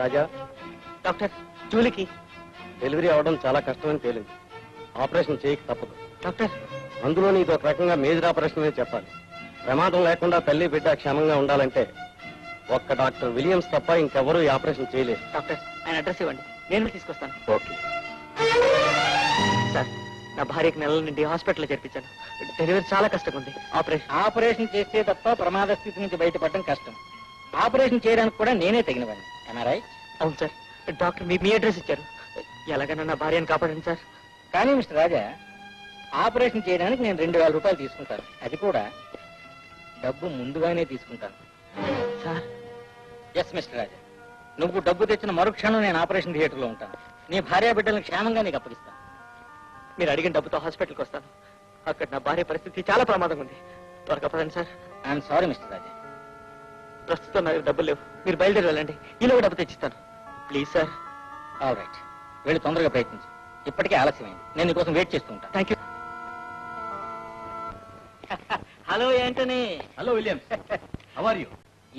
రాజా. Doctor, జూలీకి delivery అవడం చాలా కష్టమని తేలింది. ఆపరేషన్ చేయక తప్పదు. డాక్టర్, అందులో ఇది ఒక రకంగా మేజర్ ఆపరేషన్ అని చెప్పాలి. ప్రమాదం లేకుండా తల్లి బిడ్డ క్షేమంగా ఉండాలంటే ఒక్క డాక్టర్ విలియమ్స్ తప్ప ఇంకెవరూ ఈ ఆపరేషన్ చేయలేదు. డాక్టర్, ఆయన అడ్రస్ ఇవ్వండి, నేను తీసుకొస్తాను. ఓకే సార్, నా భార్యకి నెలల నుండి హాస్పిటల్లో చేర్పించాను. డెలివరీ చాలా కష్టంగా ఉంది. ఆపరేషన్ చేస్తే తప్ప ప్రమాద స్థితి నుంచి బయటపడడం కష్టం. ఆపరేషన్ చేయడానికి కూడా నేనే తగినవాడిని. రైట్? అవును సార్. డాక్టర్ మీ అడ్రస్ ఇచ్చారు. ఎలాగైనా నా భార్యను కాపాడండి సార్. కానీ మిస్టర్ రాజా, ఆపరేషన్ చేయడానికి నేను 2000 రూపాయలు తీసుకుంటాను. అది కూడా డబ్బు ముందుగానే తీసుకుంటాను. సార్? ఎస్ మిస్టర్ రాజా, నువ్వు డబ్బు తెచ్చిన మరుక్షణం నేను ఆపరేషన్ థియేటర్లో ఉంటాను. నీ భార్య బిడ్డలను క్షేమంగా నీకు అప్పగిస్తాను. మీరు అడిగిన డబ్బుతో హాస్పిటల్కి వస్తాను. అక్కడ నా భార్య పరిస్థితి చాలా ప్రమాదంగా ఉంది. త్వరగా పదండి సార్. ఐఎమ్ సారీ మిస్టర్ రాజా, ప్రస్తుతం నా దగ్గర డబ్బులు లేవు. మీరు బయలుదేరి వెళ్ళండి, ఈలోగా డబ్బు తెచ్చిస్తాను. Please sir. ఆల్ రైట్, వెళ్ళి తొందరగా ప్రయత్నించు. ఇప్పటికే ఆలస్యమైంది. నేను నీకోసం వెయిట్ చేస్తూ ఉంటాను. Thank you. Hello Antony. Hello Williams, how are you?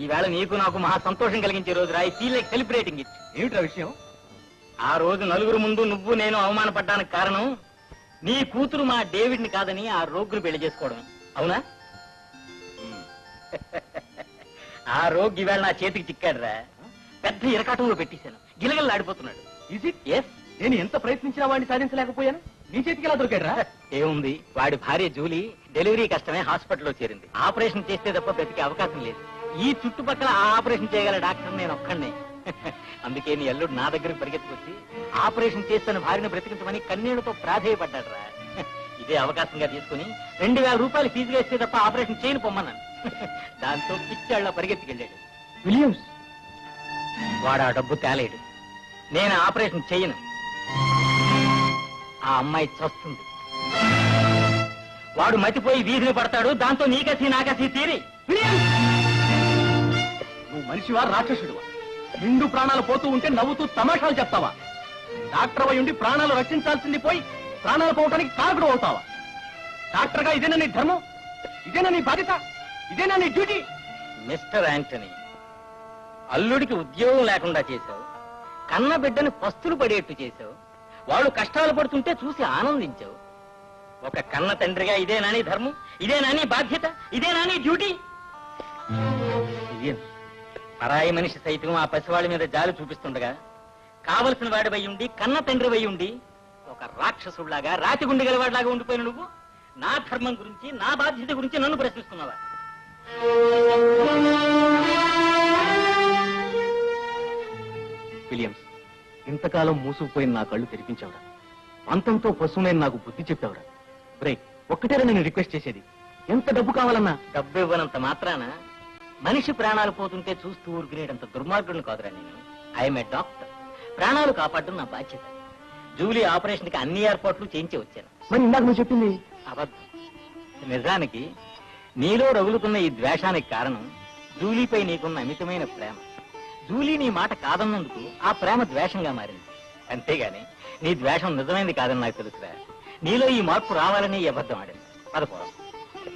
ఈవేళ నీకు నాకు మహా సంతోషం కలిగించే రోజు రా. I feel like celebrating it. ఏమిట్రా విషయం? ఆ రోజు నలుగురు ముందు నువ్వు నేను అవమానపడ్డానికి కారణం నీ కూతురు మా డేవిడ్ ని కాదని ఆ రోగులు పెళ్లి చేసుకోవడమే. అవునా? ఆ రోగ్ ఈవేళ నా చేతికి చిక్కాడురా. పెద్ద ఇరకాటంలో పెట్టేశాను. గిలగిల్లాడిపోతున్నాడు. నేను ఎంత ప్రయత్నించినా వాడిని సాధించలేకపోయాను. నీ చేతికి ఎలా దొరికాడురా? ఏముంది, వాడి భార్య జూలీ డెలివరీ కష్టమే హాస్పిటల్లో చేరింది. ఆపరేషన్ చేస్తే తప్ప బ్రతికే అవకాశం లేదు. ఈ చుట్టుపక్కల ఆ ఆపరేషన్ చేయగల డాక్టర్ నేను ఒక్కడే. అందుకే నీ అల్లుడు నా దగ్గరకు పరిగెత్తుకొచ్చి ఆపరేషన్ చేస్తున్న భార్యను బ్రతికించమని కన్నీళ్లతో ప్రాధేయపడ్డాడు రా. ఇదే అవకాశంగా తీసుకుని 2000 రూపాయలు ఫీజుగా ఇస్తే తప్ప ఆపరేషన్ చేయను పొమ్మన్నాను. దాంతో పిచ్చాళ్ళ పరిగెత్తుకెళ్ళాడు. విలియమ్స్, వాడు ఆ డబ్బు తేలేడు. నేను ఆపరేషన్ చేయను. ఆ అమ్మాయి చస్తుంది. వాడు మతిపోయి వీధిని పడతాడు. దాంతో నీకసి నాకసి తీరి. నువ్వు మనిషివా రాక్షసుడివా? నిండు ప్రాణాలు పోతూ ఉంటే నవ్వుతూ తమాషాలు చెప్తావా? డాక్టర్ అయి ఉండి ప్రాణాలు రక్షించాల్సింది పోయి ప్రాణాలు పోవటానికి కారకుడు అవుతావా? డాక్టర్ గా ఇదేనా నీ ధర్మం? ఇదేనా నీ బాధ్యత? ఇదేనా నీ డ్యూటీ? మిస్టర్ యాంటనీ, అల్లుడికి ఉద్యోగం లేకుండా చేశావు. కన్న బిడ్డని పస్తులు పడేట్టు చేశావు. వాళ్ళు కష్టాలు పడుతుంటే చూసి ఆనందించావు. ఒక కన్న తండ్రిగా ఇదేనా నీ ధర్మం? ఇదేనా నీ బాధ్యత? ఇదేనా నీ డ్యూటీ? పరాయి మనిషి సైతం ఆ పసివాళ్ళ మీద జాలి చూపిస్తుండగా కావలసిన వాడివై ఉండి కన్న తండ్రివై ఉండి ఒక రాక్షసుడిలాగా రాతి గుండె గలవాడిలాగా ఉండిపోయిన నువ్వు నా ధర్మం గురించి నా బాధ్యత గురించి నన్ను ప్రశ్నిస్తున్నావా? విలియమ్స్, ఇంతకాలం మూసుకుపోయిన నా కళ్ళు తెరిపించావురా. అంతంతో పశువునైన నాకు బుద్ధి చెప్పావురా. బ్రేక్ ఒక్కటేరా నేను రిక్వెస్ట్ చేసేది. ఎంత డబ్బు కావాలన్నా? డబ్బు ఇవ్వనంత మాత్రాన మనిషి ప్రాణాలు పోతుంటే చూస్తూ ఊరుకునేటంత దుర్మార్గుడిని కాదురా నేను. I'm a doctor. ప్రాణాలు కాపాడడం నా బాధ్యత. జూలీ ఆపరేషన్ కి అన్ని ఏర్పాట్లు చేయించి వచ్చాను. మరి ఇందాక నువ్వు చెప్పింది అబద్ధం. నిజానికి నీలో రగులుతున్న ఈ ద్వేషానికి కారణం జూలీపై నీకున్న అమితమైన ప్రేమ. జూలీ నీ మాట కాదన్నందుకు ఆ ప్రేమ ద్వేషంగా మారింది. అంతేగాని నీ ద్వేషం నిజమైంది కాదని నాకు తెలుసురా. నీలో ఈ మార్పు రావాలని ఈ అబద్ధం ఆడింది. పదపోవడం